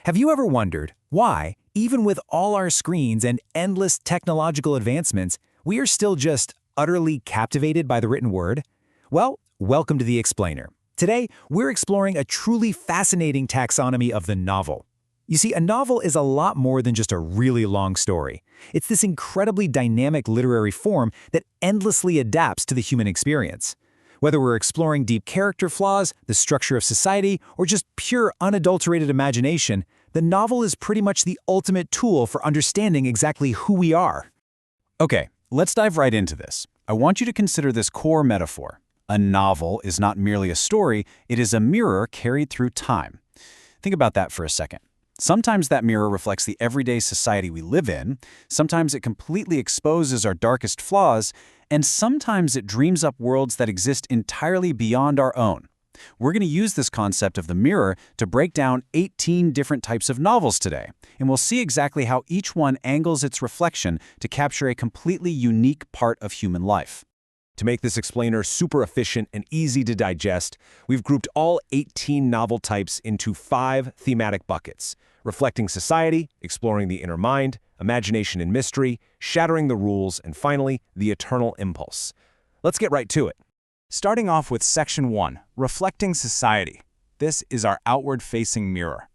Have you ever wondered why, even with all our screens and endless technological advancements, we are still just utterly captivated by the written word? Well, welcome to The Explainer. Today, we're exploring a truly fascinating taxonomy of the novel. You see, a novel is a lot more than just a really long story. It's this incredibly dynamic literary form that endlessly adapts to the human experience. Whether we're exploring deep character flaws, the structure of society, or just pure unadulterated imagination, the novel is pretty much the ultimate tool for understanding exactly who we are. Okay, let's dive right into this. I want you to consider this core metaphor. A novel is not merely a story, it is a mirror carried through time. Think about that for a second. Sometimes that mirror reflects the everyday society we live in, sometimes it completely exposes our darkest flaws, and sometimes it dreams up worlds that exist entirely beyond our own. We're going to use this concept of the mirror to break down 18 different types of novels today, and we'll see exactly how each one angles its reflection to capture a completely unique part of human life. To make this explainer super efficient and easy to digest, we've grouped all 18 novel types into 5 thematic buckets: reflecting society, exploring the inner mind, imagination and mystery, shattering the rules, and finally, the eternal impulse. Let's get right to it. Starting off with Section 1, Reflecting Society. This is our outward-facing mirror.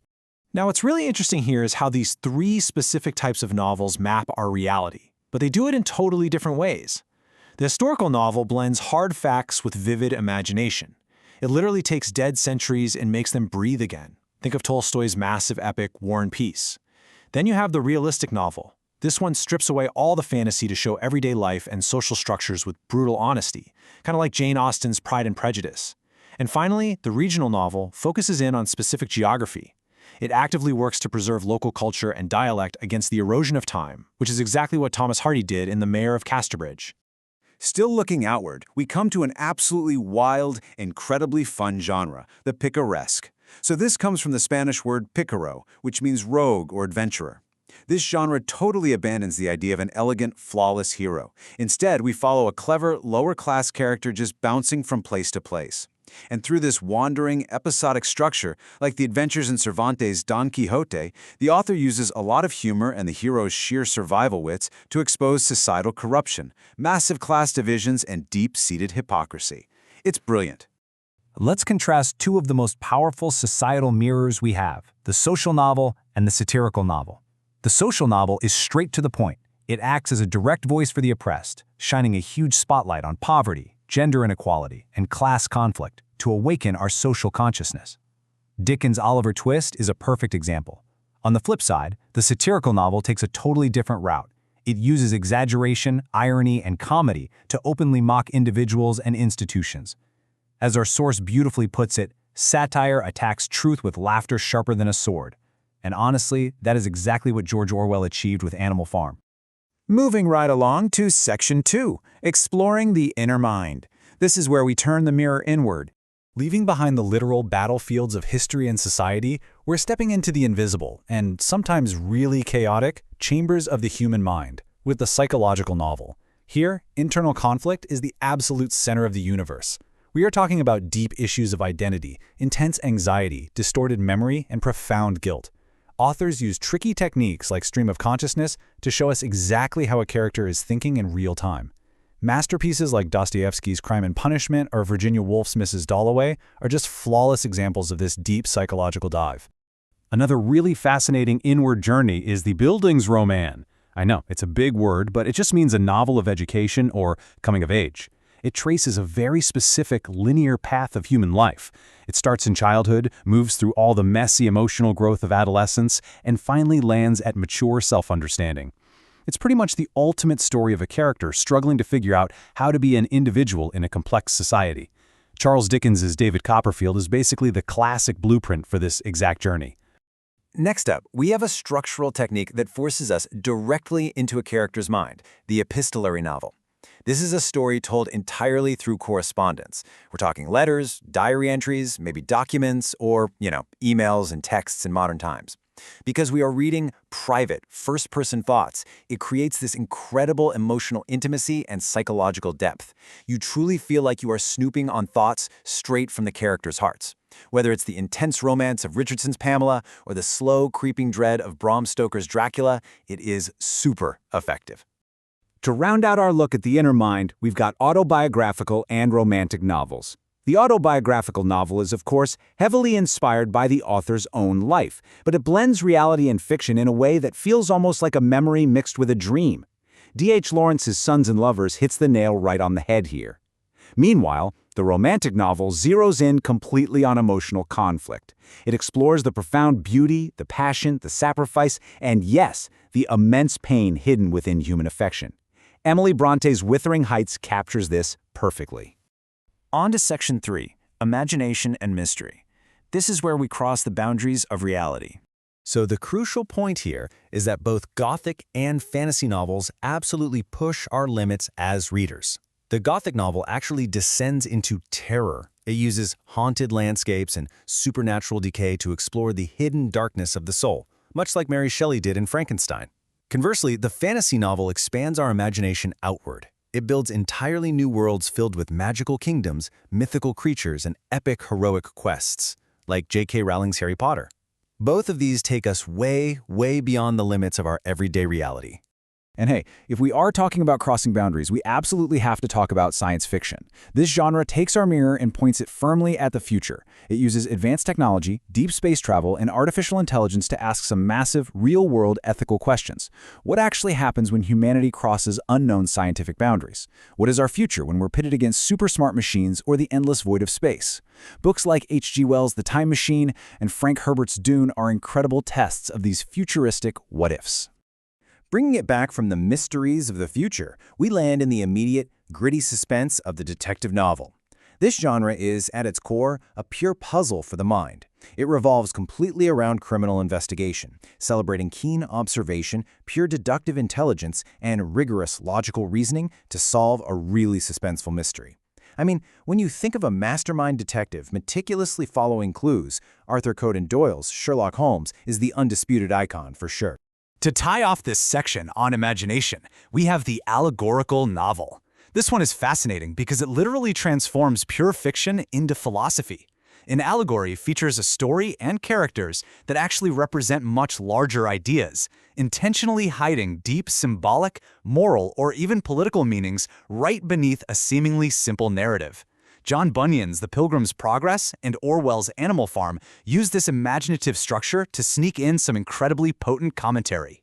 Now, what's really interesting here is how these 3 specific types of novels map our reality, but they do it in totally different ways. The historical novel blends hard facts with vivid imagination. It literally takes dead centuries and makes them breathe again. Think of Tolstoy's massive epic War and Peace. Then you have the realistic novel. This one strips away all the fantasy to show everyday life and social structures with brutal honesty, kind of like Jane Austen's Pride and Prejudice. And finally, the regional novel focuses in on specific geography. It actively works to preserve local culture and dialect against the erosion of time, which is exactly what Thomas Hardy did in The Mayor of Casterbridge. Still looking outward, we come to an absolutely wild, incredibly fun genre, the picaresque. So this comes from the Spanish word picaro, which means rogue or adventurer. This genre totally abandons the idea of an elegant, flawless hero. Instead, we follow a clever, lower-class character just bouncing from place to place. And through this wandering, episodic structure, like the adventures in Cervantes' Don Quixote, the author uses a lot of humor and the hero's sheer survival wits to expose societal corruption, massive class divisions, and deep-seated hypocrisy. It's brilliant. Let's contrast 2 of the most powerful societal mirrors we have, the social novel and the satirical novel. The social novel is straight to the point. It acts as a direct voice for the oppressed, shining a huge spotlight on poverty, gender inequality, and class conflict to awaken our social consciousness. Dickens' Oliver Twist is a perfect example. On the flip side, the satirical novel takes a totally different route. It uses exaggeration, irony, and comedy to openly mock individuals and institutions. As our source beautifully puts it, satire attacks truth with laughter sharper than a sword. And honestly, that is exactly what George Orwell achieved with Animal Farm. Moving right along to Section 2, Exploring the Inner Mind. This is where we turn the mirror inward. Leaving behind the literal battlefields of history and society, we're stepping into the invisible, and sometimes really chaotic, chambers of the human mind, with the psychological novel. Here, internal conflict is the absolute center of the universe. We are talking about deep issues of identity, intense anxiety, distorted memory, and profound guilt. Authors use tricky techniques like stream of consciousness to show us exactly how a character is thinking in real time. Masterpieces like Dostoevsky's Crime and Punishment or Virginia Woolf's Mrs. Dalloway are just flawless examples of this deep psychological dive. Another really fascinating inward journey is the Bildungsroman. I know, it's a big word, but it just means a novel of education or coming of age. It traces a very specific linear path of human life. It starts in childhood, moves through all the messy emotional growth of adolescence, and finally lands at mature self-understanding. It's pretty much the ultimate story of a character struggling to figure out how to be an individual in a complex society. Charles Dickens's David Copperfield is basically the classic blueprint for this exact journey. Next up, we have a structural technique that forces us directly into a character's mind, the epistolary novel. This is a story told entirely through correspondence. We're talking letters, diary entries, maybe documents, or, emails and texts in modern times. Because we are reading private, first-person thoughts, it creates this incredible emotional intimacy and psychological depth. You truly feel like you are snooping on thoughts straight from the characters' hearts. Whether it's the intense romance of Richardson's Pamela or the slow, creeping dread of Bram Stoker's Dracula, it is super effective. To round out our look at the inner mind, we've got autobiographical and romantic novels. The autobiographical novel is, of course, heavily inspired by the author's own life, but it blends reality and fiction in a way that feels almost like a memory mixed with a dream. D.H. Lawrence's Sons and Lovers hits the nail right on the head here. Meanwhile, the romantic novel zeroes in completely on emotional conflict. It explores the profound beauty, the passion, the sacrifice, and yes, the immense pain hidden within human affection. Emily Bronte's Wuthering Heights captures this perfectly. On to Section 3, Imagination and Mystery. This is where we cross the boundaries of reality. So the crucial point here is that both Gothic and fantasy novels absolutely push our limits as readers. The Gothic novel actually descends into terror. It uses haunted landscapes and supernatural decay to explore the hidden darkness of the soul, much like Mary Shelley did in Frankenstein. Conversely, the fantasy novel expands our imagination outward. It builds entirely new worlds filled with magical kingdoms, mythical creatures, and epic heroic quests, like J.K. Rowling's Harry Potter. Both of these take us way, way beyond the limits of our everyday reality. And hey, if we are talking about crossing boundaries, we absolutely have to talk about science fiction. This genre takes our mirror and points it firmly at the future. It uses advanced technology, deep space travel, and artificial intelligence to ask some massive, real-world ethical questions. What actually happens when humanity crosses unknown scientific boundaries? What is our future when we're pitted against super-smart machines or the endless void of space? Books like H.G. Wells' The Time Machine and Frank Herbert's Dune are incredible tests of these futuristic what-ifs. Bringing it back from the mysteries of the future, we land in the immediate, gritty suspense of the detective novel. This genre is, at its core, a pure puzzle for the mind. It revolves completely around criminal investigation, celebrating keen observation, pure deductive intelligence, and rigorous logical reasoning to solve a really suspenseful mystery. I mean, when you think of a mastermind detective meticulously following clues, Arthur Conan Doyle's Sherlock Holmes is the undisputed icon for sure. To tie off this section on imagination, we have the allegorical novel. This one is fascinating because it literally transforms pure fiction into philosophy. An allegory features a story and characters that actually represent much larger ideas, intentionally hiding deep symbolic, moral, or even political meanings right beneath a seemingly simple narrative. John Bunyan's The Pilgrim's Progress and Orwell's Animal Farm use this imaginative structure to sneak in some incredibly potent commentary.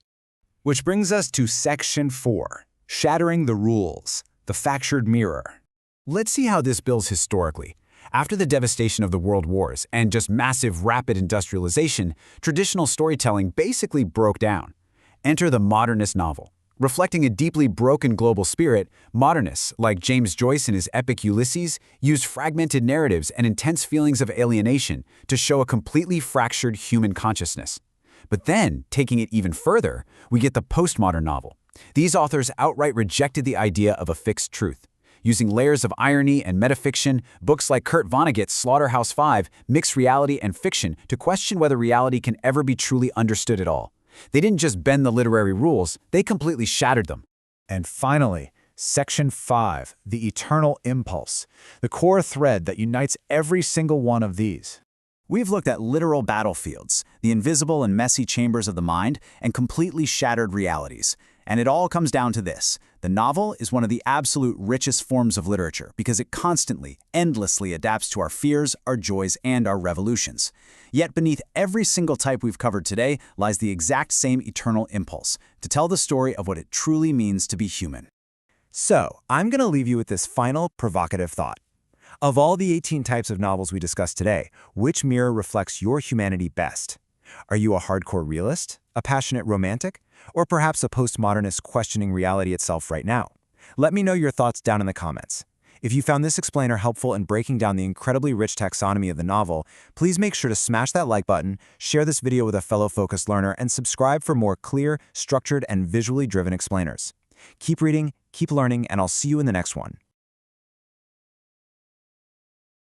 Which brings us to Section 4, Shattering the Rules, the Fractured Mirror. Let's see how this builds historically. After the devastation of the World Wars and just massive rapid industrialization, traditional storytelling basically broke down. Enter the modernist novel. Reflecting a deeply broken global spirit, modernists, like James Joyce in his epic Ulysses, used fragmented narratives and intense feelings of alienation to show a completely fractured human consciousness. But then, taking it even further, we get the postmodern novel. These authors outright rejected the idea of a fixed truth. Using layers of irony and metafiction, books like Kurt Vonnegut's Slaughterhouse-Five mix reality and fiction to question whether reality can ever be truly understood at all. They didn't just bend the literary rules, they completely shattered them. And finally, Section 5, the eternal impulse, the core thread that unites every single one of these. We've looked at literal battlefields, the invisible and messy chambers of the mind, and completely shattered realities. And it all comes down to this. The novel is one of the absolute richest forms of literature because it constantly, endlessly adapts to our fears, our joys, and our revolutions. Yet beneath every single type we've covered today lies the exact same eternal impulse, to tell the story of what it truly means to be human. So, I'm going to leave you with this final provocative thought. Of all the 18 types of novels we discussed today, which mirror reflects your humanity best? Are you a hardcore realist, a passionate romantic, or perhaps a postmodernist questioning reality itself right now? Let me know your thoughts down in the comments. If you found this explainer helpful in breaking down the incredibly rich taxonomy of the novel, please make sure to smash that like button, share this video with a fellow focused learner, and subscribe for more clear, structured, and visually driven explainers. Keep reading, keep learning, and I'll see you in the next one.